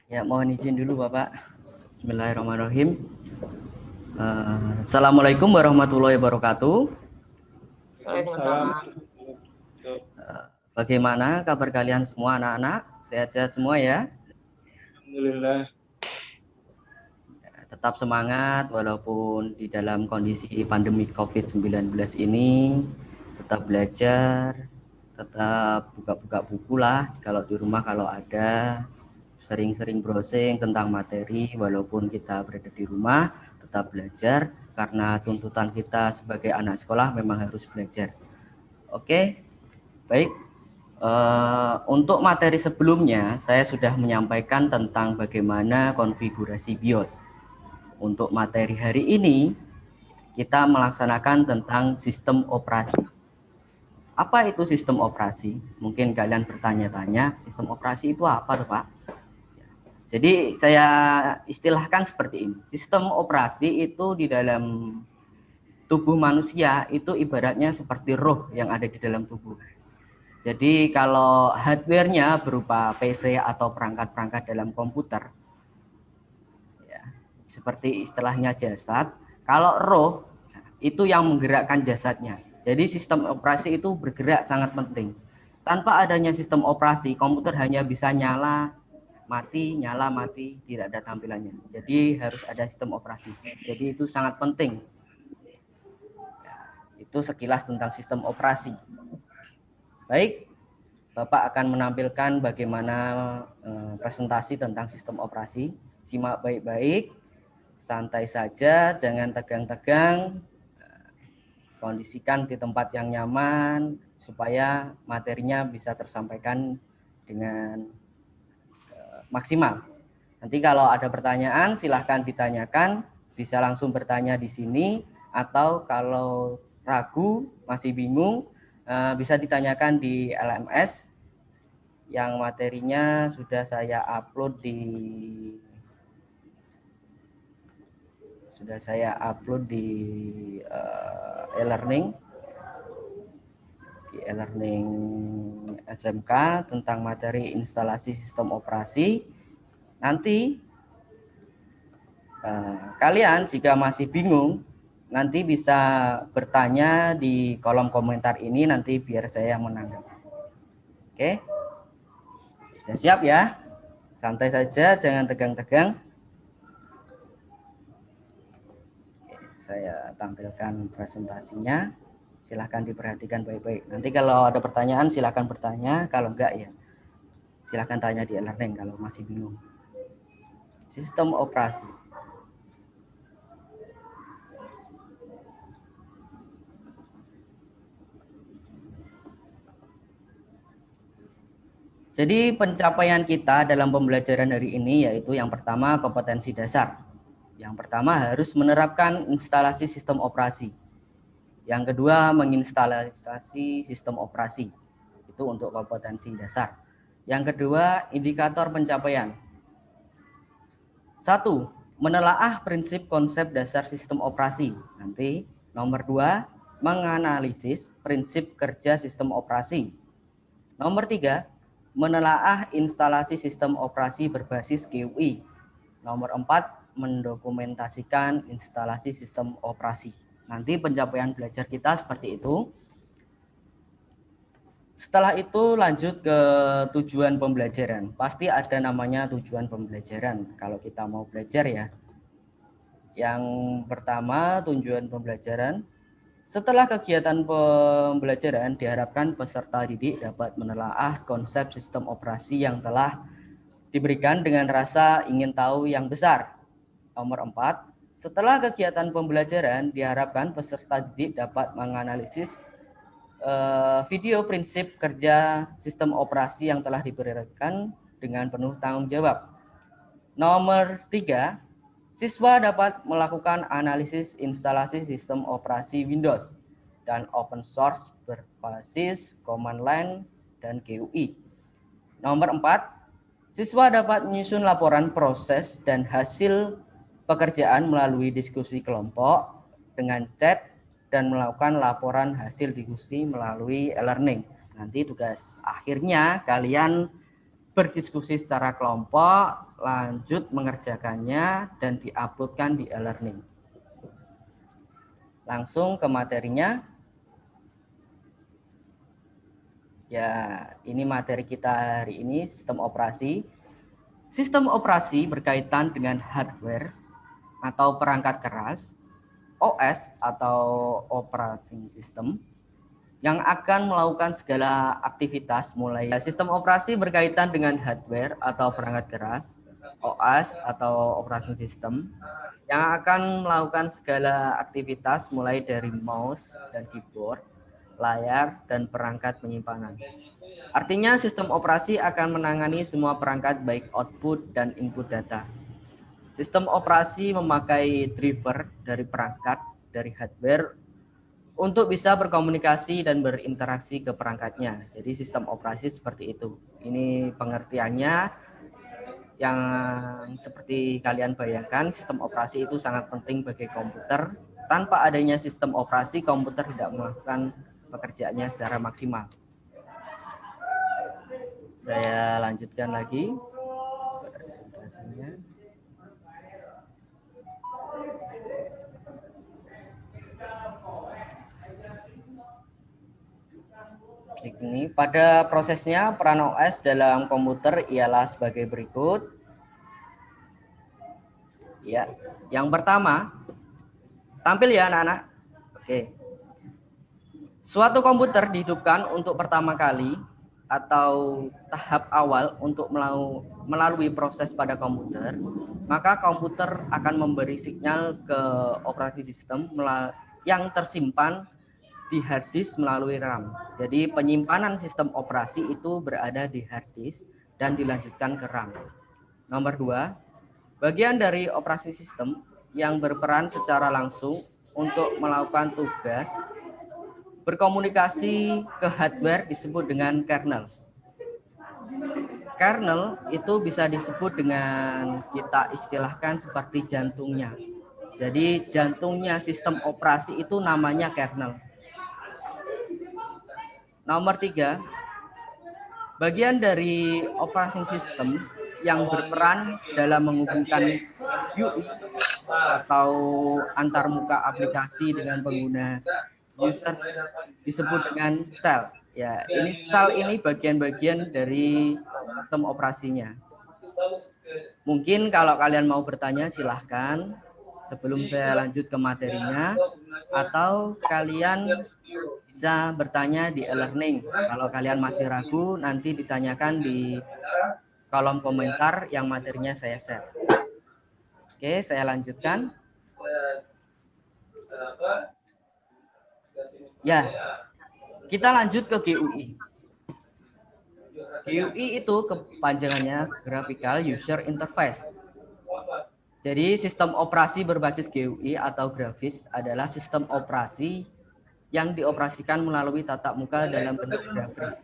Ya, mohon izin dulu Bapak. Bismillahirrahmanirrahim. Assalamualaikum warahmatullahi wabarakatuh. Waalaikumsalam. Bagaimana kabar kalian semua anak-anak? Sehat-sehat semua ya? Alhamdulillah. Tetap semangat walaupun di dalam kondisi pandemi COVID-19 ini. Tetap belajar, tetap buka-buka buku lah kalau di rumah kalau ada. Sering-sering browsing tentang materi walaupun kita berada di rumah, tetap belajar karena tuntutan kita sebagai anak sekolah memang harus belajar. Oke, baik. Untuk materi sebelumnya saya sudah menyampaikan tentang bagaimana konfigurasi BIOS. Untuk materi hari ini kita melaksanakan tentang sistem operasi. Apa itu sistem operasi? Mungkin kalian bertanya-tanya, sistem operasi itu apa, Pak? Jadi saya istilahkan seperti ini. Sistem operasi itu di dalam tubuh manusia itu ibaratnya seperti roh yang ada di dalam tubuh. Jadi kalau hardware-nya berupa PC atau perangkat-perangkat dalam komputer, ya, seperti istilahnya jasad, kalau roh itu yang menggerakkan jasadnya. Jadi sistem operasi itu bergerak sangat penting. Tanpa adanya sistem operasi, komputer hanya bisa nyala, mati, tidak ada tampilannya. Jadi harus ada sistem operasi. Jadi itu sangat penting. Itu sekilas tentang sistem operasi. Baik, Bapak akan menampilkan bagaimana presentasi tentang sistem operasi. Simak baik-baik, santai saja, jangan tegang-tegang. Kondisikan di tempat yang nyaman supaya materinya bisa tersampaikan dengan maksimal. Nanti kalau ada pertanyaan silahkan ditanyakan, bisa langsung bertanya di sini, atau kalau ragu, masih bingung, bisa ditanyakan di LMS yang materinya sudah saya upload di e-learning SMK tentang materi instalasi sistem operasi. Nanti kalian jika masih bingung, nanti bisa bertanya di kolom komentar ini, nanti biar saya yang menanggapi. Oke, sudah siap ya? Santai saja, jangan tegang-tegang. Saya tampilkan presentasinya. Silahkan diperhatikan baik-baik. Nanti kalau ada pertanyaan silahkan bertanya, kalau enggak ya silahkan tanya di e-learning kalau masih bingung. Sistem operasi. Jadi pencapaian kita dalam pembelajaran hari ini yaitu yang pertama kompetensi dasar. Yang pertama harus menerapkan instalasi sistem operasi. Yang kedua menginstalasi sistem operasi. Itu untuk kompetensi dasar. Yang kedua indikator pencapaian. 1. Menelaah prinsip konsep dasar sistem operasi. Nanti nomor 2, menganalisis prinsip kerja sistem operasi. Nomor 3, menelaah instalasi sistem operasi berbasis GUI. Nomor 4, mendokumentasikan instalasi sistem operasi. Nanti pencapaian belajar kita seperti itu. Setelah itu lanjut ke tujuan pembelajaran. Pasti ada namanya tujuan pembelajaran kalau kita mau belajar ya. Yang pertama tujuan pembelajaran. Setelah kegiatan pembelajaran, diharapkan peserta didik dapat menelaah konsep sistem operasi yang telah diberikan dengan rasa ingin tahu yang besar. Nomor 4, setelah kegiatan pembelajaran, diharapkan peserta didik dapat menganalisis video prinsip kerja sistem operasi yang telah diberikan dengan penuh tanggung jawab. Nomor 3, siswa dapat melakukan analisis instalasi sistem operasi Windows dan open source berbasis command line dan GUI. Nomor 4, siswa dapat menyusun laporan proses dan hasil pekerjaan melalui diskusi kelompok dengan chat dan melakukan laporan hasil diskusi melalui e-learning. Nanti tugas akhirnya kalian berdiskusi secara kelompok, lanjut mengerjakannya, dan diuploadkan di e-learning. Langsung ke materinya. Ya, ini materi kita hari ini, sistem operasi. Sistem operasi berkaitan dengan hardware atau perangkat keras, OS atau operating system, yang akan melakukan segala aktivitas mulai sistem operasi berkaitan dengan hardware atau perangkat keras, OS atau operating system, yang akan melakukan segala aktivitas mulai dari mouse dan keyboard, layar, dan perangkat penyimpanan. Artinya sistem operasi akan menangani semua perangkat baik output dan input data. Sistem operasi memakai driver dari perangkat, dari hardware, untuk bisa berkomunikasi dan berinteraksi ke perangkatnya. Jadi sistem operasi seperti itu. Ini pengertiannya yang seperti kalian bayangkan, sistem operasi itu sangat penting bagi komputer. Tanpa adanya sistem operasi, komputer tidak melakukan pekerjaannya secara maksimal. Saya lanjutkan lagi presentasinya. Ini pada prosesnya peran OS dalam komputer ialah sebagai berikut. Ya, yang pertama, tampil ya anak-anak. Oke. Suatu komputer dihidupkan untuk pertama kali atau tahap awal untuk melalui proses pada komputer, maka komputer akan memberi sinyal ke operating system yang tersimpan di hard disk melalui RAM. Jadi penyimpanan sistem operasi itu berada di hard disk dan dilanjutkan ke RAM. Nomor 2, bagian dari operasi sistem yang berperan secara langsung untuk melakukan tugas berkomunikasi ke hardware disebut dengan kernel. Kernel itu bisa disebut dengan kita istilahkan seperti jantungnya. Jadi jantungnya sistem operasi itu namanya kernel. Nomor 3, bagian dari operating system yang berperan dalam menghubungkan UI atau antarmuka aplikasi dengan pengguna user disebut dengan sel. Ya, ini sel ini bagian-bagian dari sistem operasinya. Mungkin kalau kalian mau bertanya silahkan sebelum saya lanjut ke materinya, atau kalian bisa bertanya di e-learning. Kalau kalian masih ragu, nanti ditanyakan di kolom komentar yang materinya saya share. Oke, saya lanjutkan. Ya, kita lanjut ke GUI. GUI itu kepanjangannya Graphical User Interface. Jadi sistem operasi berbasis GUI atau grafis adalah sistem operasi yang dioperasikan melalui tatap muka dalam bentuk grafis.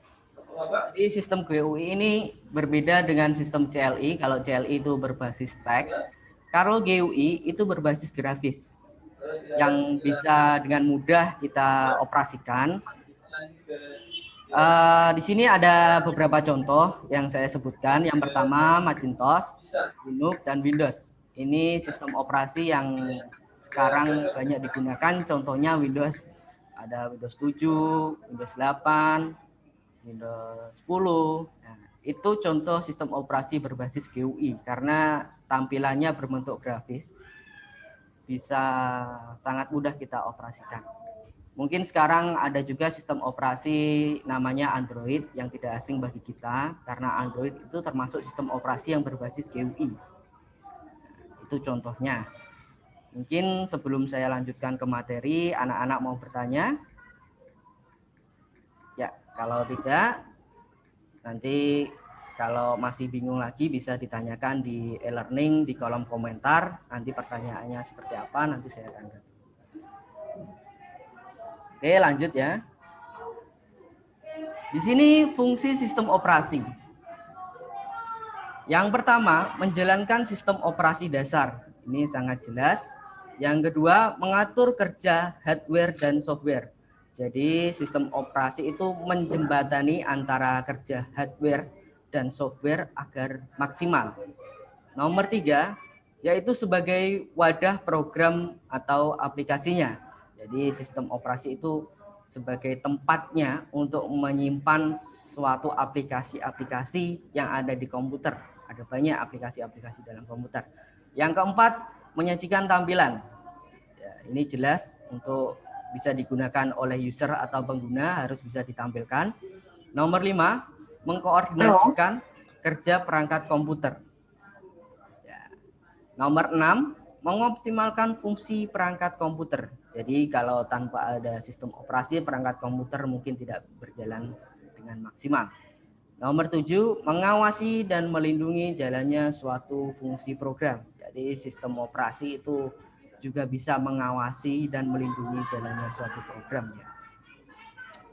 Jadi sistem GUI ini berbeda dengan sistem CLI. Kalau CLI itu berbasis teks, kalau GUI itu berbasis grafis yang bisa dengan mudah kita operasikan. Di sini ada beberapa contoh yang saya sebutkan. Yang pertama Macintosh, Linux, dan Windows. Ini sistem operasi yang sekarang banyak digunakan. Contohnya Windows, ada Windows 7, Windows 8, Windows 10. Nah, itu contoh sistem operasi berbasis GUI karena tampilannya berbentuk grafis, bisa sangat mudah kita operasikan. Mungkin sekarang ada juga sistem operasi namanya Android yang tidak asing bagi kita karena Android itu termasuk sistem operasi yang berbasis GUI. Itu contohnya. Mungkin sebelum saya lanjutkan ke materi, anak-anak mau bertanya? Ya, kalau tidak, nanti kalau masih bingung lagi bisa ditanyakan di e-learning di kolom komentar. Nanti pertanyaannya seperti apa, nanti saya akan jawab. Oke, lanjut ya. Di sini fungsi sistem operasi. Yang pertama, menjalankan sistem operasi dasar. Ini sangat jelas. Yang kedua, mengatur kerja hardware dan software. Jadi sistem operasi itu menjembatani antara kerja hardware dan software agar maksimal. Nomor 3, yaitu sebagai wadah program atau aplikasinya. Jadi sistem operasi itu sebagai tempatnya untuk menyimpan suatu aplikasi-aplikasi yang ada di komputer. Ada banyak aplikasi-aplikasi dalam komputer. Yang keempat, menyajikan tampilan. Ya, ini jelas untuk bisa digunakan oleh user atau pengguna harus bisa ditampilkan. Nomor 5, mengkoordinasikan kerja perangkat komputer. Ya. Nomor 6, mengoptimalkan fungsi perangkat komputer. Jadi kalau tanpa ada sistem operasi, perangkat komputer mungkin tidak berjalan dengan maksimal. Nomor 7, mengawasi dan melindungi jalannya suatu fungsi program. Jadi sistem operasi itu juga bisa mengawasi dan melindungi jalannya suatu program. Ya.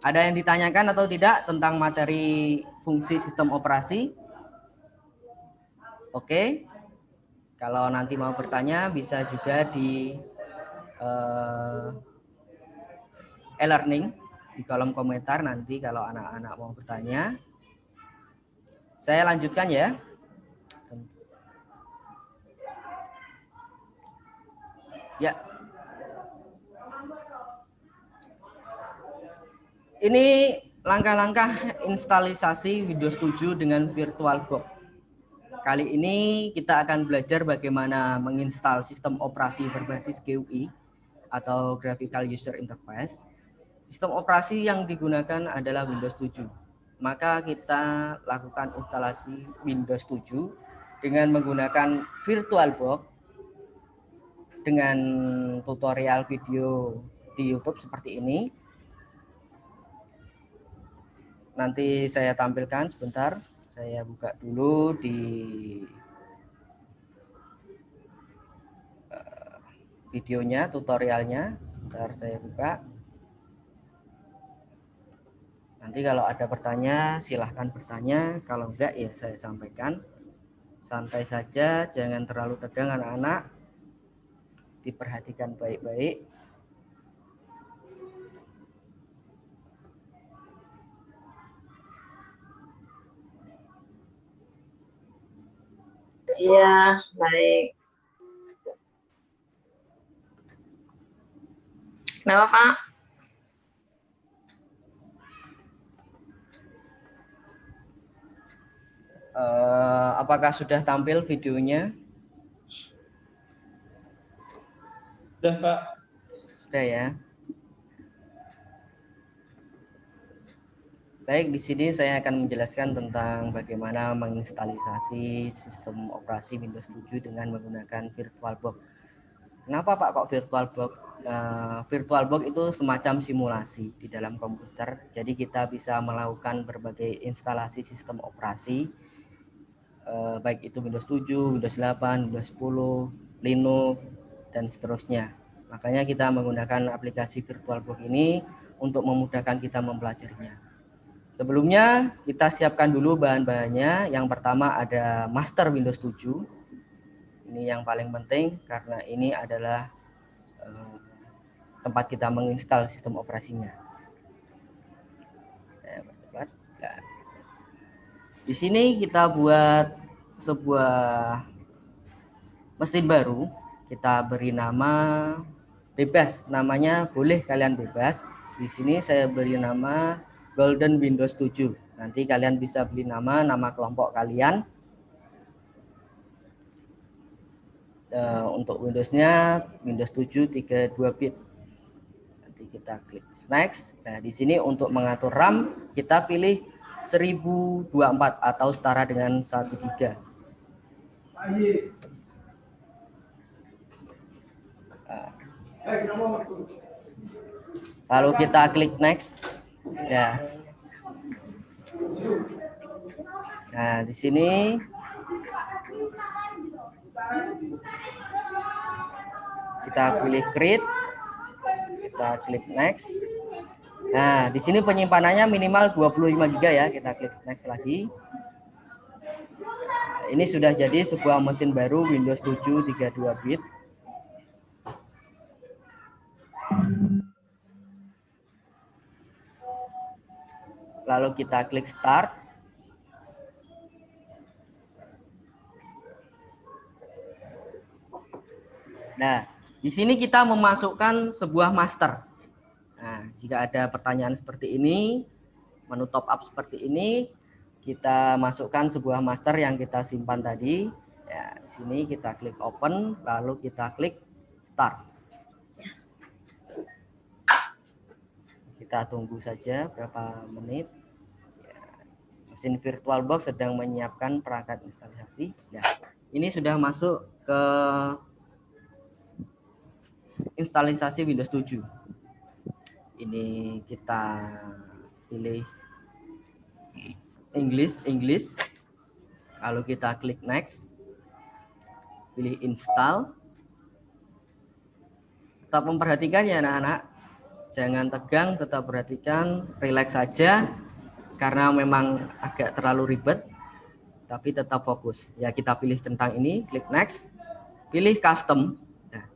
Ada yang ditanyakan atau tidak tentang materi fungsi sistem operasi? Oke. Kalau nanti mau bertanya bisa juga di e-learning di kolom komentar nanti kalau anak-anak mau bertanya. Saya lanjutkan ya. Ya. Ini langkah-langkah instalisasi Windows 7 dengan VirtualBox. Kali ini kita akan belajar bagaimana menginstal sistem operasi berbasis GUI atau Graphical User Interface. Sistem operasi yang digunakan adalah Windows 7. Maka kita lakukan instalasi Windows 7 dengan menggunakan VirtualBox dengan tutorial video di YouTube seperti ini. Nanti saya tampilkan sebentar. Saya buka dulu di videonya, tutorialnya. Bentar saya buka. Nanti kalau ada pertanyaan silahkan bertanya. Kalau enggak ya saya sampaikan. Santai saja, jangan terlalu tegang anak-anak. Diperhatikan baik-baik. Iya, baik. Kenapa, Pak? Apakah sudah tampil videonya? Sudah, Pak. Sudah ya. Baik, di sini saya akan menjelaskan tentang bagaimana menginstalisasi sistem operasi Windows 7 dengan menggunakan VirtualBox. Kenapa Pak kok VirtualBox? VirtualBox itu semacam simulasi di dalam komputer. Jadi kita bisa melakukan berbagai instalasi sistem operasi, baik itu Windows 7, Windows 8, Windows 10, Linux, dan seterusnya. Makanya kita menggunakan aplikasi VirtualBox ini untuk memudahkan kita mempelajarinya. Sebelumnya kita siapkan dulu bahan-bahannya. Yang pertama ada master Windows 7. Ini yang paling penting karena ini adalah tempat kita menginstal sistem operasinya. Di sini kita buat sebuah mesin baru. Kita beri nama bebas. Namanya boleh kalian bebas. Di sini saya beri nama Golden Windows 7. Nanti kalian bisa beli nama kelompok kalian. Untuk Windows-nya Windows 7 32 bit. Nanti kita klik next. Nah, di sini untuk mengatur RAM kita pilih 1024 atau setara dengan 1 GB. Lalu kita klik next. Ya. Nah, di sini kita pilih create. Kita klik next. Nah, di sini penyimpanannya minimal 25 GB ya. Kita klik next lagi. Nah, ini sudah jadi sebuah mesin baru Windows 7 32 bit. Lalu kita klik start. Nah, di sini kita memasukkan sebuah master. Nah, jika ada pertanyaan seperti ini, menu top up seperti ini, kita masukkan sebuah master yang kita simpan tadi. Ya, di sini kita klik open, lalu kita klik start. Kita tunggu saja berapa menit. Ya, mesin VirtualBox sedang menyiapkan perangkat instalasi. Ya, ini sudah masuk ke instalasi Windows 7. Ini kita pilih English, lalu kita klik next, pilih install. Tetap memperhatikan ya anak-anak, jangan tegang, tetap perhatikan, relax saja karena memang agak terlalu ribet, tapi tetap fokus. Ya, kita pilih tentang ini, klik next, pilih custom. Nah,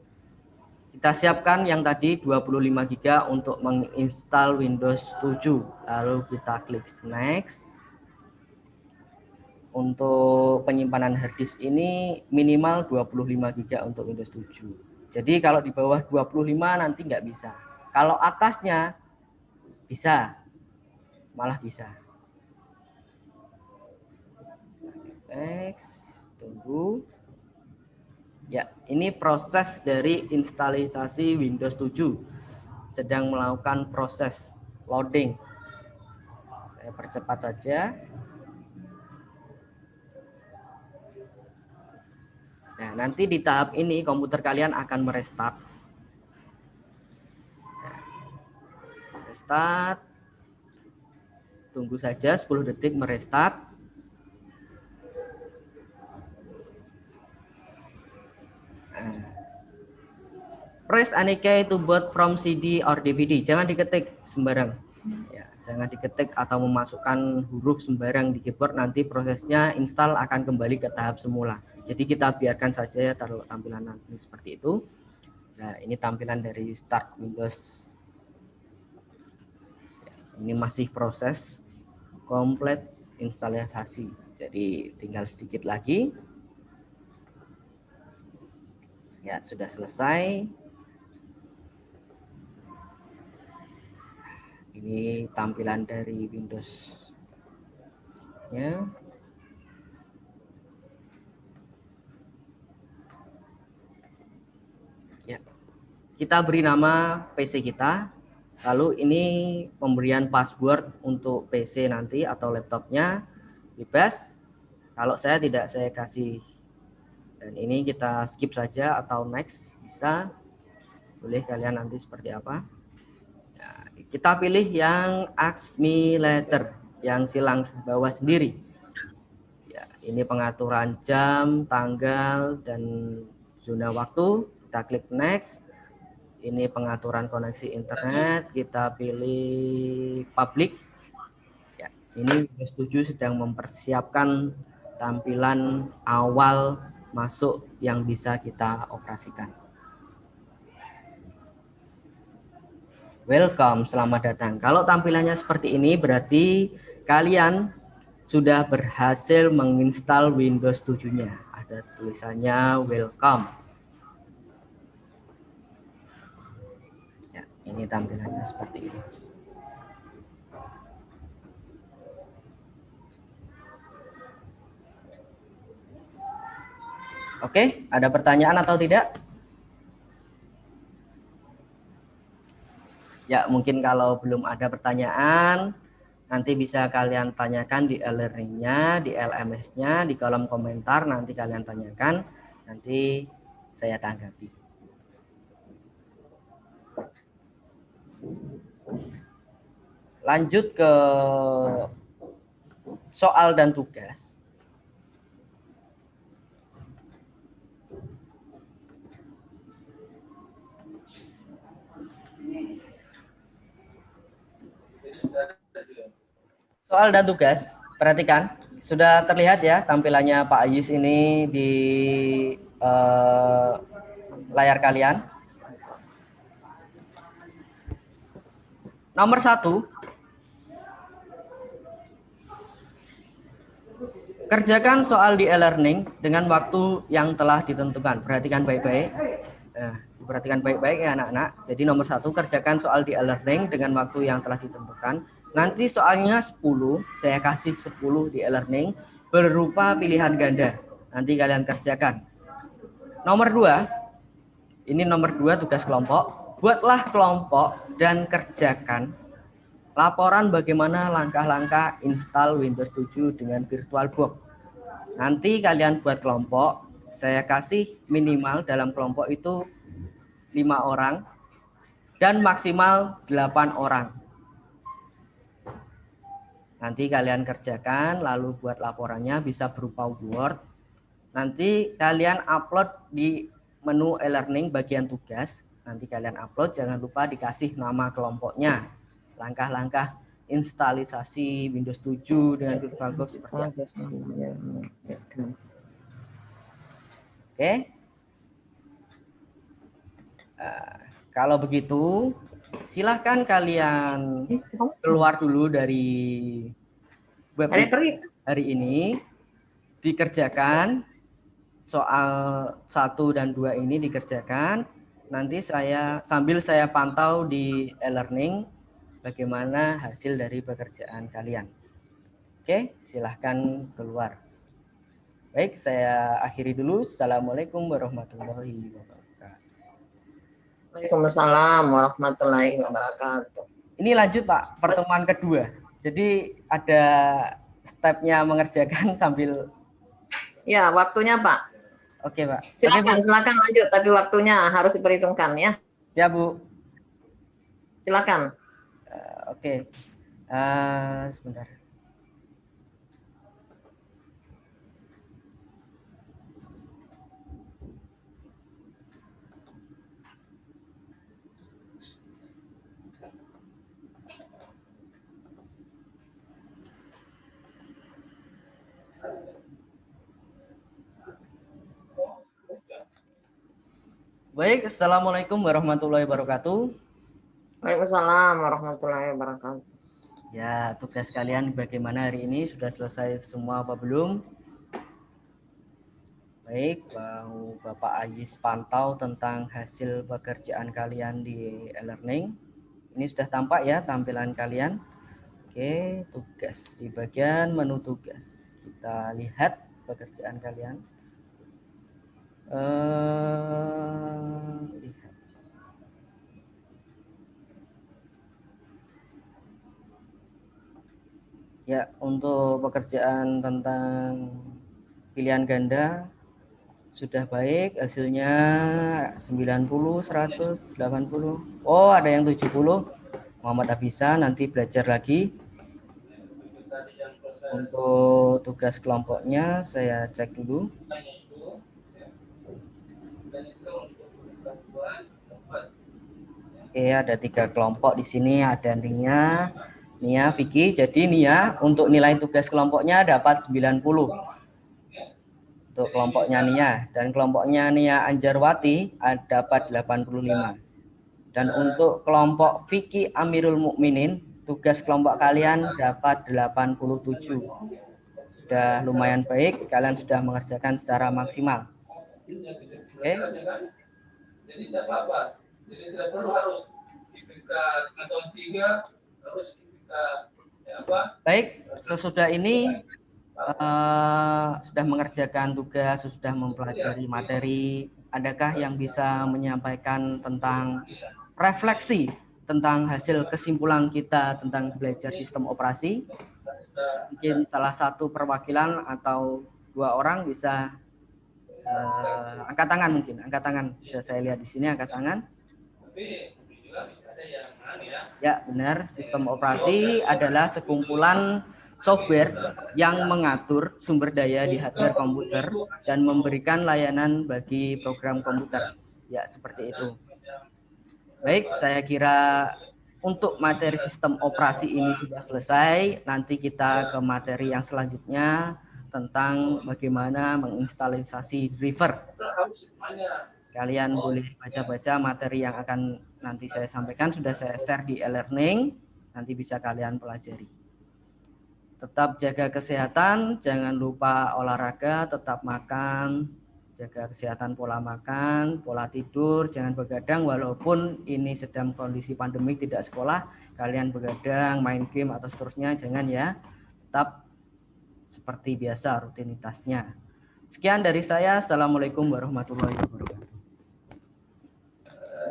kita siapkan yang tadi 25 GB untuk menginstal Windows 7, lalu kita klik next. Untuk penyimpanan harddisk ini minimal 25 GB untuk Windows 7. Jadi kalau di bawah 25 nanti nggak bisa. Kalau atasnya bisa, malah bisa. Next, tunggu. Ya, ini proses dari instalasi Windows 7. Sedang melakukan proses loading. Saya percepat saja. Nah, nanti di tahap ini komputer kalian akan merestart. Restart. Tunggu saja 10 detik merestart. Nah. Press any key to boot from CD or DVD. Jangan diketik sembarang. Ya, jangan diketik atau memasukkan huruf sembarang di keyboard. Nanti prosesnya install akan kembali ke tahap semula. Jadi kita biarkan saja ya taruh tampilan nanti seperti itu. Nah, ini tampilan dari start Windows. Ini masih proses komplit instalasi. Jadi tinggal sedikit lagi. Ya, sudah selesai. Ini tampilan dari Windows-nya. Ya. Kita beri nama PC kita. Lalu ini pemberian password untuk PC nanti atau laptopnya bebas. Kalau saya tidak, saya kasih. Dan ini kita skip saja atau next bisa. Boleh kalian nanti seperti apa. Ya, kita pilih yang Ask Me Later, yang silang bawah sendiri. Ya, ini pengaturan jam, tanggal, dan zona waktu. Kita klik next. Ini pengaturan koneksi internet, kita pilih public. Ya, ini Windows 7 sedang mempersiapkan tampilan awal masuk yang bisa kita operasikan. Welcome, selamat datang. Kalau tampilannya seperti ini berarti kalian sudah berhasil menginstal Windows 7-nya. Ada tulisannya welcome. Ini tampilannya seperti ini. Oke, ada pertanyaan atau tidak? Ya, mungkin kalau belum ada pertanyaan, nanti bisa kalian tanyakan di e-learning-nya, di LMS-nya, di kolom komentar, nanti kalian tanyakan, nanti saya tanggapi. Lanjut ke soal dan tugas. Soal dan tugas, perhatikan. Sudah terlihat ya tampilannya Pak Ayis ini di layar kalian. Nomor 1, kerjakan soal di e-learning dengan waktu yang telah ditentukan. Perhatikan baik-baik. Nah, diperhatikan baik-baik ya anak-anak. Jadi nomor 1, kerjakan soal di e-learning dengan waktu yang telah ditentukan. Nanti soalnya 10, saya kasih 10 di e-learning berupa pilihan ganda. Nanti kalian kerjakan. Nomor 2, ini nomor 2 tugas kelompok. Buatlah kelompok dan kerjakan laporan bagaimana langkah-langkah install Windows 7 dengan VirtualBox. Nanti kalian buat kelompok, saya kasih minimal dalam kelompok itu 5 orang dan maksimal 8 orang. Nanti kalian kerjakan, lalu buat laporannya bisa berupa Word. Nanti kalian upload di menu e-learning bagian tugas. Nanti kalian upload, jangan lupa dikasih nama kelompoknya. Langkah-langkah instalisasi Windows 7 dengan VirtualBox seperti apa. Oke. Kalau begitu, silahkan kalian keluar dulu dari web hari ini, dikerjakan soal 1 dan 2 ini dikerjakan. Nanti sambil saya pantau di e-learning bagaimana hasil dari pekerjaan kalian. Oke, silahkan keluar. Baik, saya akhiri dulu. Assalamualaikum warahmatullahi wabarakatuh. Waalaikumsalam warahmatullahi wabarakatuh. Ini lanjut Pak, pertemuan kedua. Jadi ada stepnya mengerjakan sambil. Ya, waktunya Pak. Oke Pak. Silakan lanjut, tapi waktunya harus diperhitungkan ya. Siap Bu. Silakan. Oke. Sebentar. Baik, assalamualaikum warahmatullahi wabarakatuh. Waalaikumsalam warahmatullahi wabarakatuh. Ya, tugas kalian bagaimana hari ini? Sudah selesai semua apa belum? Baik, mau Bapak Ayis pantau tentang hasil pekerjaan kalian di e-learning. Ini sudah tampak ya tampilan kalian. Oke, tugas di bagian menu tugas. Kita lihat pekerjaan kalian. Lihat. Ya, untuk pekerjaan tentang pilihan ganda sudah baik, hasilnya 90, 100, 80. Oh, ada yang 70. Muhammad Abisa nanti belajar lagi. Untuk tugas kelompoknya saya cek dulu. Oke, ada 3 kelompok di sini, ada Nia, Vicky. Jadi Nia untuk nilai tugas kelompoknya dapat 90. Untuk kelompoknya Nia, dan kelompoknya Nia Anjarwati dapat 85. Dan untuk kelompok Vicky Amirul Mukminin, tugas kelompok kalian dapat 87. Sudah lumayan baik, kalian sudah mengerjakan secara maksimal. Oke. Jadi tidak apa-apa. Jadi tidak perlu harus IPK atau 3 harus IPK apa? Baik, sesudah ini sudah mengerjakan tugas, sudah mempelajari materi. Adakah yang bisa menyampaikan tentang refleksi tentang hasil kesimpulan kita tentang belajar sistem operasi? Mungkin salah satu perwakilan atau 2 orang bisa angkat tangan mungkin. Angkat tangan. Bisa saya lihat di sini angkat tangan. Ya, benar. Sistem operasi adalah sekumpulan software yang mengatur sumber daya di hardware komputer dan memberikan layanan bagi program komputer. Ya, seperti itu. Baik, saya kira untuk materi sistem operasi ini sudah selesai. Nanti kita ke materi yang selanjutnya tentang bagaimana menginstalisasi driver. Kalian boleh baca-baca materi yang akan nanti saya sampaikan, sudah saya share di e-learning, nanti bisa kalian pelajari. Tetap jaga kesehatan, jangan lupa olahraga, tetap makan jaga kesehatan, pola makan, pola tidur, jangan begadang walaupun ini sedang kondisi pandemik tidak sekolah, kalian begadang, main game atau seterusnya jangan ya. Tetap seperti biasa rutinitasnya. Sekian dari saya. Assalamualaikum warahmatullahi wabarakatuh.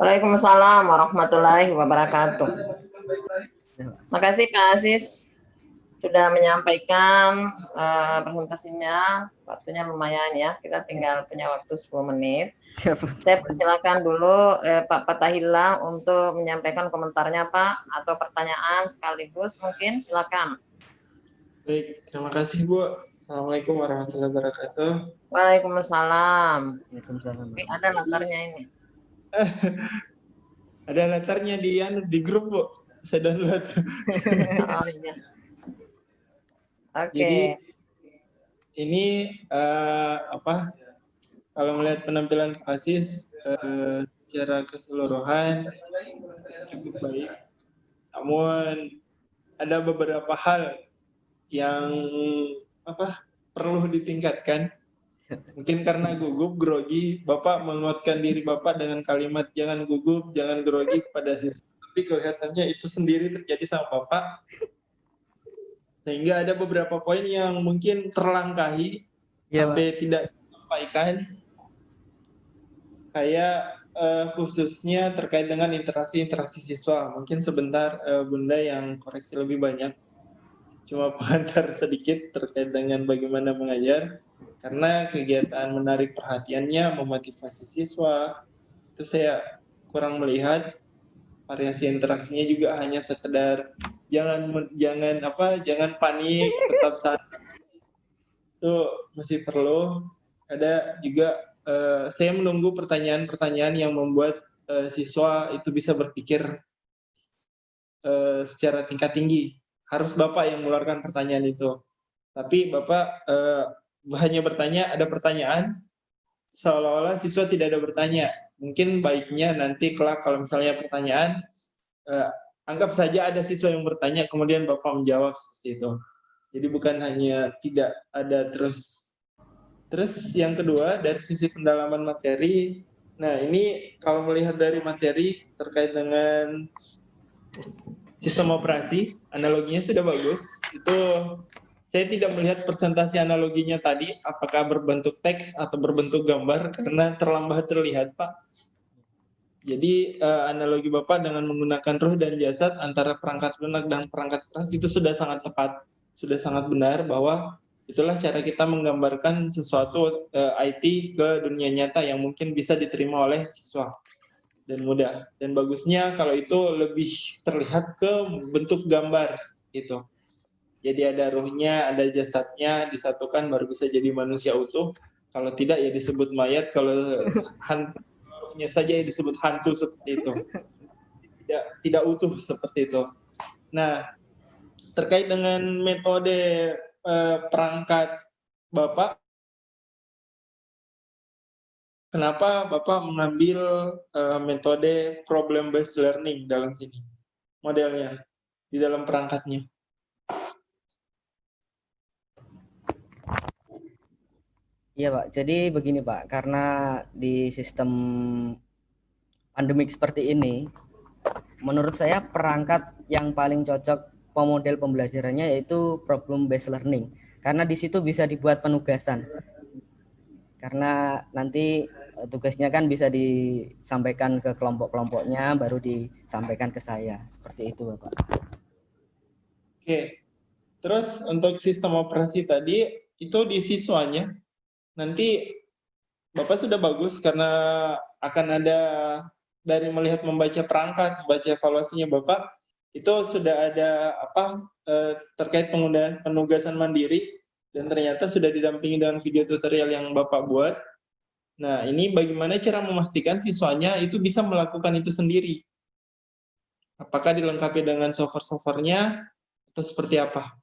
Waalaikumsalam warahmatullahi wabarakatuh. Makasih Pak Aziz sudah menyampaikan presentasinya. Waktunya lumayan ya, kita tinggal punya waktu 10 menit. Saya persilakan dulu Pak Fatahillah untuk menyampaikan komentarnya Pak, atau pertanyaan sekaligus mungkin, silakan. Baik, terima kasih Bu. Assalamualaikum warahmatullahi wabarakatuh. Waalaikumsalam. Waalaikumsalam. Ada latarnya ini. Ada latarnya di grup Bu. Saya download. Oh, iya. Oke. Jadi ini kalau melihat penampilan Pak Aziz secara keseluruhan cukup baik. Namun ada beberapa hal yang perlu ditingkatkan. Mungkin karena gugup, grogi, Bapak menguatkan diri Bapak dengan kalimat jangan gugup, jangan grogi pada siswa. Tapi kelihatannya itu sendiri terjadi sama Bapak. Sehingga ada beberapa poin yang mungkin terlangkahi sampai tidak disampaikan. Kayak khususnya terkait dengan interaksi siswa. Mungkin sebentar Bunda yang koreksi lebih banyak. Cuma pengantar sedikit terkait dengan bagaimana mengajar. Karena kegiatan menarik perhatiannya, memotivasi siswa, itu saya kurang melihat. Variasi interaksinya juga hanya sekedar jangan panik, tetap santai. Itu masih perlu. Ada juga saya menunggu pertanyaan-pertanyaan yang membuat siswa itu bisa berpikir secara tingkat tinggi. Harus Bapak yang mengeluarkan pertanyaan itu. Tapi Bapak hanya bertanya, ada pertanyaan, seolah-olah siswa tidak ada bertanya. Mungkin baiknya nanti kelak kalau misalnya pertanyaan, anggap saja ada siswa yang bertanya, kemudian Bapak menjawab seperti itu. Jadi bukan hanya tidak ada terus. Terus yang kedua, dari sisi pendalaman materi, nah ini kalau melihat dari materi terkait dengan sistem operasi, analoginya sudah bagus. Itu saya tidak melihat presentasi analoginya tadi, apakah berbentuk teks atau berbentuk gambar, karena terlambat terlihat, Pak. Jadi analogi Bapak dengan menggunakan ruh dan jasad antara perangkat lunak dan perangkat keras itu sudah sangat tepat, sudah sangat benar bahwa itulah cara kita menggambarkan sesuatu IT ke dunia nyata yang mungkin bisa diterima oleh siswa dan mudah. Dan bagusnya kalau itu lebih terlihat ke bentuk gambar itu. Jadi ada ruhnya, ada jasadnya, disatukan baru bisa jadi manusia utuh. Kalau tidak ya disebut mayat, kalau hantunya saja ya disebut hantu seperti itu. Tidak utuh seperti itu. Nah, terkait dengan metode perangkat Bapak, kenapa Bapak mengambil metode problem based learning dalam sini? Modelnya, di dalam perangkatnya. Iya Pak, jadi begini Pak, karena di sistem pandemik seperti ini, menurut saya perangkat yang paling cocok pemodel pembelajarannya yaitu problem based learning, karena di situ bisa dibuat penugasan. Karena nanti tugasnya kan bisa disampaikan ke kelompok-kelompoknya, baru disampaikan ke saya, seperti itu Bapak. Oke, terus untuk sistem operasi tadi, itu di siswanya, nanti Bapak sudah bagus karena akan ada dari melihat membaca perangkat, baca evaluasinya Bapak, itu sudah ada terkait penggunaan penugasan mandiri dan ternyata sudah didampingi dengan video tutorial yang Bapak buat. Nah, ini bagaimana cara memastikan siswanya itu bisa melakukan itu sendiri? Apakah dilengkapi dengan software-softwarenya atau seperti apa?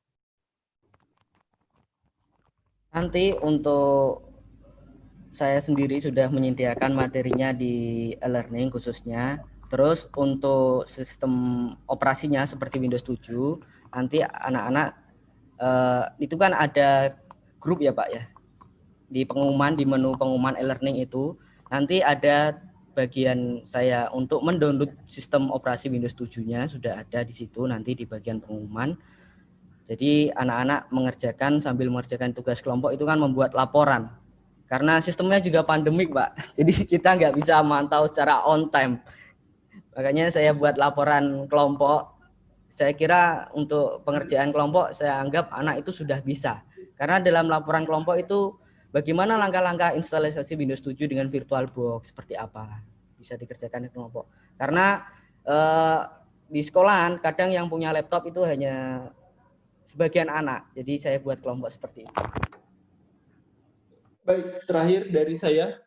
Nanti untuk saya sendiri sudah menyediakan materinya di e-learning khususnya. Terus untuk sistem operasinya seperti Windows 7, nanti anak-anak itu kan ada grup ya Pak ya. di pengumuman, di menu pengumuman e-learning itu nanti ada bagian saya untuk mendownload sistem operasi Windows 7-nya sudah ada di situ nanti di bagian pengumuman. Jadi anak-anak sambil mengerjakan tugas kelompok itu kan membuat laporan. Karena sistemnya juga pandemik, Pak. Jadi kita nggak bisa mantau secara on time. Makanya saya buat laporan kelompok. Saya kira untuk pengerjaan kelompok saya anggap anak itu sudah bisa. Karena dalam laporan kelompok itu bagaimana langkah-langkah instalasi Windows 7 dengan VirtualBox seperti apa bisa dikerjakan di kelompok. Karena di sekolahan kadang yang punya laptop itu hanya sebagian anak. Jadi saya buat kelompok seperti itu. Baik, terakhir dari saya,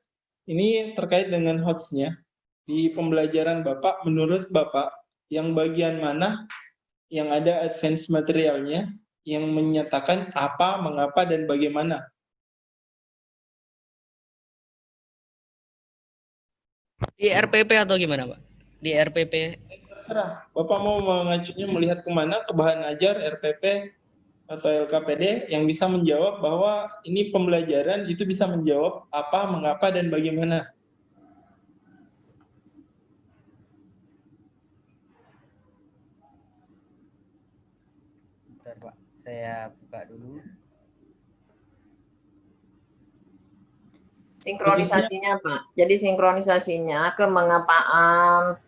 ini terkait dengan hotsnya. Di pembelajaran Bapak, menurut Bapak, yang bagian mana yang ada advance materialnya, yang menyatakan apa, mengapa, dan bagaimana? Di RPP atau gimana, Pak? Di RPP? Terserah. Bapak mau mengacunya melihat kemana, ke bahan ajar, RPP, atau LKPD, yang bisa menjawab bahwa ini pembelajaran itu bisa menjawab apa, mengapa, dan bagaimana. Bentar, Pak. Saya buka dulu. Sinkronisasinya, Pak. Jadi sinkronisasinya kemengapaan,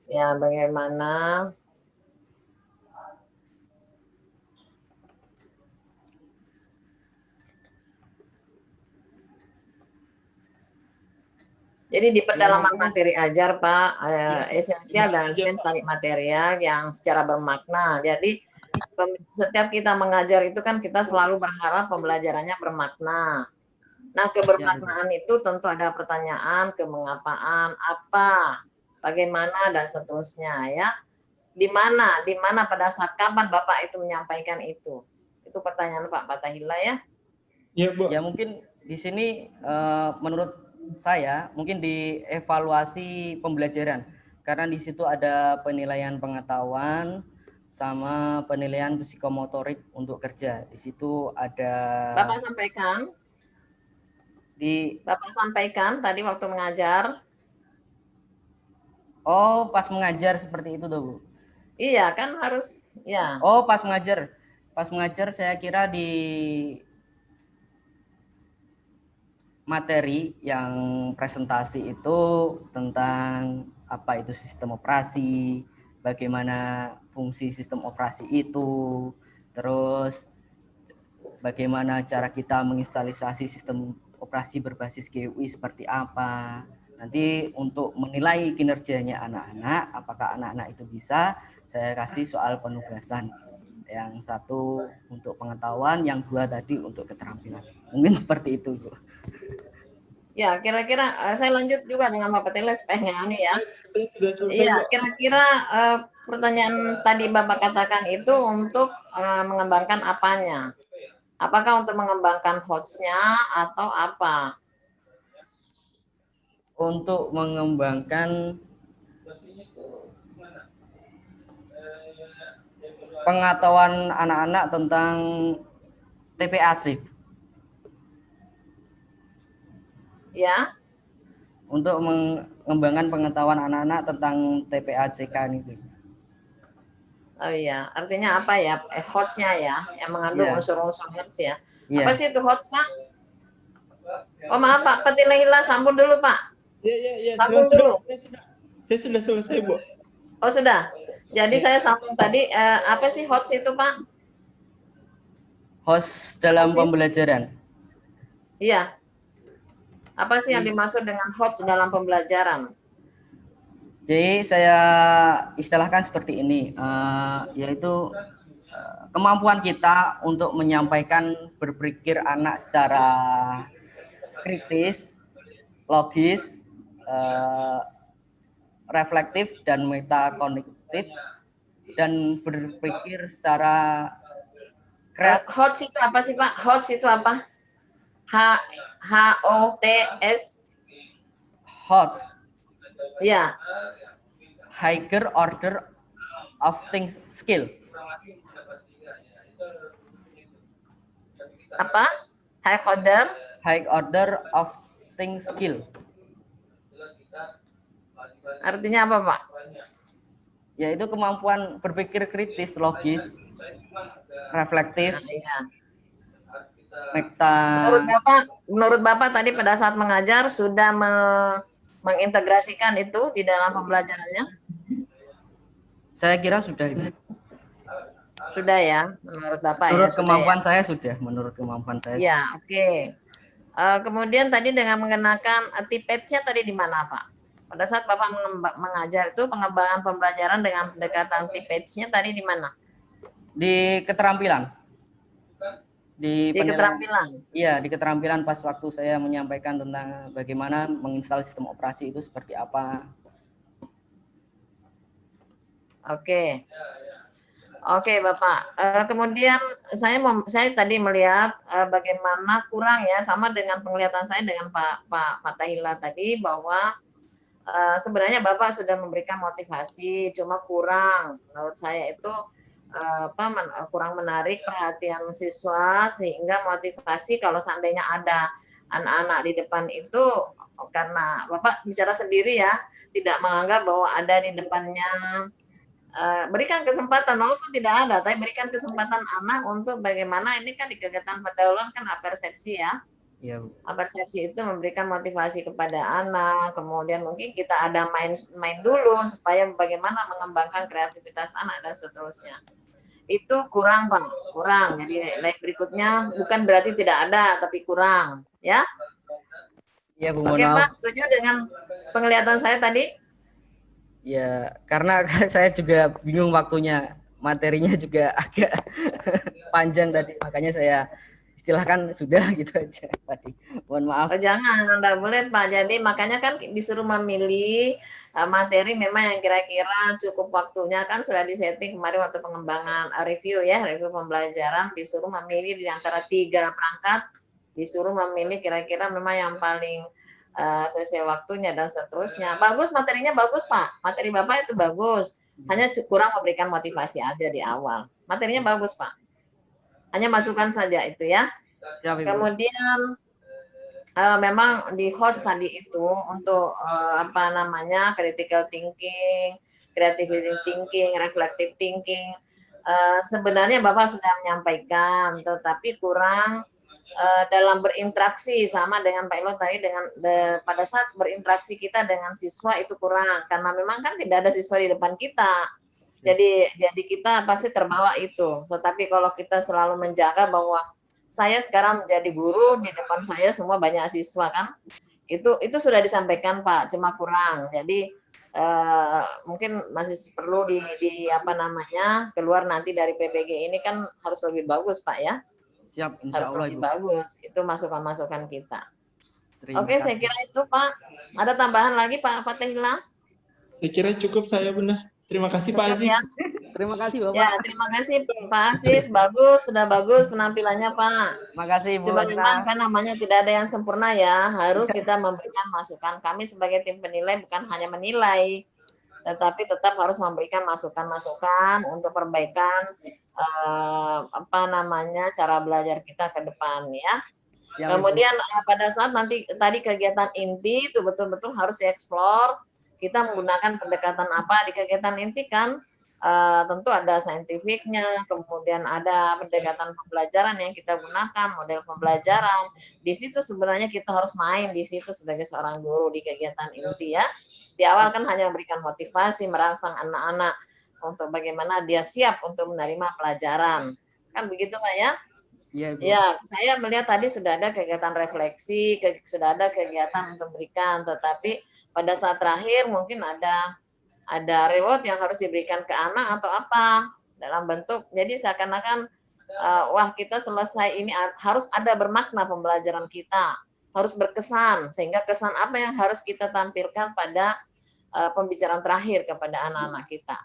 ya bagaimana. Jadi di pendalaman materi ajar, Pak, esensial dan advance tadi material yang secara bermakna. Jadi setiap kita mengajar itu kan kita selalu berharap pembelajarannya bermakna. Nah, kebermaknaan itu tentu ada pertanyaan, kemengapaan, apa, bagaimana, dan seterusnya ya. Di mana pada saat kapan Bapak itu menyampaikan itu? Itu pertanyaan Pak Fatahillah ya. Ya, Bu. Ya mungkin di sini menurut saya mungkin di evaluasi pembelajaran karena di situ ada penilaian pengetahuan sama penilaian psikomotorik untuk kerja. Di situ ada Bapak sampaikan tadi waktu mengajar. Oh, pas mengajar seperti itu tuh, Bu. Iya, kan harus ya. Oh, pas mengajar. Pas mengajar saya kira di materi yang presentasi itu tentang apa itu sistem operasi, bagaimana fungsi sistem operasi itu, terus bagaimana cara kita menginstalisasi sistem operasi berbasis GUI seperti apa. Nanti untuk menilai kinerjanya anak-anak, apakah anak-anak itu bisa, saya kasih soal penugasan. Yang satu untuk pengetahuan, yang dua tadi untuk keterampilan. Mungkin seperti itu, Bu. Ya, kira-kira saya lanjut juga dengan Bapak Teles pengen ya. Sudah selesai, Iya, Bu. kira-kira pertanyaan tadi Bapak katakan itu untuk mengembangkan apanya? Apakah untuk mengembangkan hots-nya atau apa? Untuk mengembangkan pengetahuan anak-anak tentang TPAC. Ya. Untuk mengembangkan pengetahuan anak-anak tentang TPACK itu. Oh iya, artinya apa ya? Hots-nya ya, yang mengandung unsur-unsur hots ya. Apa sih itu hots, Pak? Oh maaf Pak, Petilah sambung dulu Pak. Ya. Sambung dulu. Saya sudah selesai, Bu. Oh sudah. Jadi saya sambung tadi, apa sih hots itu Pak? Host dalam pembelajaran. Iya. Apa sih yang dimaksud dengan hots dalam pembelajaran? Jadi saya istilahkan seperti ini, yaitu kemampuan kita untuk menyampaikan berpikir anak secara kritis, logis, reflektif dan metakognitif dan berpikir secara hots itu apa sih Pak? Hots itu apa? HOTS. Hots. Ya. Higher order of things skill. Apa? High order? high order of think skill. Artinya apa, Pak? Yaitu kemampuan berpikir kritis, logis, reflektif, Iya. meta. Menurut Bapak tadi pada saat mengajar sudah mengintegrasikan itu di dalam pembelajarannya? Saya kira sudah itu. Sudah ya, menurut Bapak Menurut ya, kemampuan sudah saya sudah, menurut kemampuan saya. ya. Ya, oke. Kemudian tadi dengan mengenakan T-page-nya tadi di mana, Pak? Pada saat Bapak mengajar itu pengembangan pembelajaran dengan pendekatan T-page-nya tadi di mana? Di keterampilan. Di keterampilan. Iya, di keterampilan pas waktu saya menyampaikan tentang bagaimana menginstal sistem operasi itu seperti apa. Oke. Oke, Bapak. Kemudian saya tadi melihat bagaimana kurang ya, sama dengan penglihatan saya dengan Pak Fatahillah tadi, bahwa sebenarnya Bapak sudah memberikan motivasi, cuma kurang. Menurut saya itu kurang menarik perhatian siswa, sehingga motivasi kalau seandainya ada anak-anak di depan itu, karena Bapak bicara sendiri ya, tidak menganggap bahwa ada di depannya. Berikan kesempatan, walaupun tidak ada, tapi berikan kesempatan anak untuk bagaimana ini kan di kegiatan pendahuluan kan apersepsi ya. Iya, Bu. Apersepsi itu memberikan motivasi kepada anak, kemudian mungkin kita ada main dulu supaya bagaimana mengembangkan kreativitas anak dan seterusnya. Itu kurang, Pak, kurang. Jadi live berikutnya bukan berarti tidak ada, tapi kurang, ya. Iya, Bu, Oke, mohon Pak, maaf. setuju dengan penglihatan saya tadi? Ya, karena saya juga bingung waktunya, materinya juga agak panjang tadi, makanya saya istilahkan sudah gitu aja tadi. Mohon maaf. Oh, jangan, enggak boleh, Pak. Jadi makanya kan disuruh memilih materi memang yang kira-kira cukup waktunya, kan sudah disetting kemarin waktu pengembangan review pembelajaran, disuruh memilih di antara 3 perangkat, disuruh memilih kira-kira memang yang paling sesuai waktunya dan seterusnya. Bagus, materinya bagus, Pak. Materi Bapak itu bagus. Hanya kurang memberikan motivasi aja di awal. Materinya bagus, Pak. Hanya masukan saja itu ya. Siap, Ibu. Kemudian memang di hot tadi itu untuk critical thinking, creative thinking, reflective thinking. Sebenarnya Bapak sudah menyampaikan, tetapi kurang dalam berinteraksi, sama dengan Pak Ilo tadi, pada saat berinteraksi kita dengan siswa itu kurang, karena memang kan tidak ada siswa di depan kita. Jadi kita pasti terbawa itu. Tetapi kalau kita selalu menjaga bahwa saya sekarang menjadi guru, di depan saya semua banyak siswa kan, itu sudah disampaikan, Pak, cuma kurang. Jadi mungkin masih perlu keluar nanti dari PPG ini kan harus lebih bagus, Pak ya. Siap, insya Harus Allah, lebih Ibu. bagus. Itu masukan-masukan kita. Terima Oke, kasih. saya kira itu, Pak. Ada tambahan lagi, Pak Fatihillah? Saya kira cukup saya, Bunda. Terima kasih, Pak Cukup Aziz. ya. Terima kasih, Bapak. Ya, terima kasih Pak Aziz. Bagus, sudah bagus penampilannya, Pak. Terima kasih, Bu. Cuma memang kan namanya tidak ada yang sempurna ya. Harus kita memberikan masukan. Kami sebagai tim penilai bukan hanya menilai, tetapi tetap harus memberikan masukan-masukan untuk perbaikan cara belajar kita ke depan ya. Siap, Kemudian pada saat nanti tadi kegiatan inti itu betul-betul harus dieksplor. Kita menggunakan pendekatan apa di kegiatan inti kan? Tentu ada saintifiknya, kemudian ada pendekatan pembelajaran yang kita gunakan, model pembelajaran. Di situ sebenarnya kita harus main di situ sebagai seorang guru di kegiatan inti ya. Di awal kan hanya memberikan motivasi, merangsang anak-anak untuk bagaimana dia siap untuk menerima pelajaran. Kan begitu, Pak ya? Iya, Bu. Ya, saya melihat tadi sudah ada kegiatan refleksi, sudah ada kegiatan untuk berikan, tetapi pada saat terakhir mungkin ada reward yang harus diberikan ke anak atau apa dalam bentuk, jadi seakan-akan wah kita selesai ini, harus ada bermakna pembelajaran kita, harus berkesan, sehingga kesan apa yang harus kita tampilkan pada pembicaraan terakhir kepada anak-anak kita.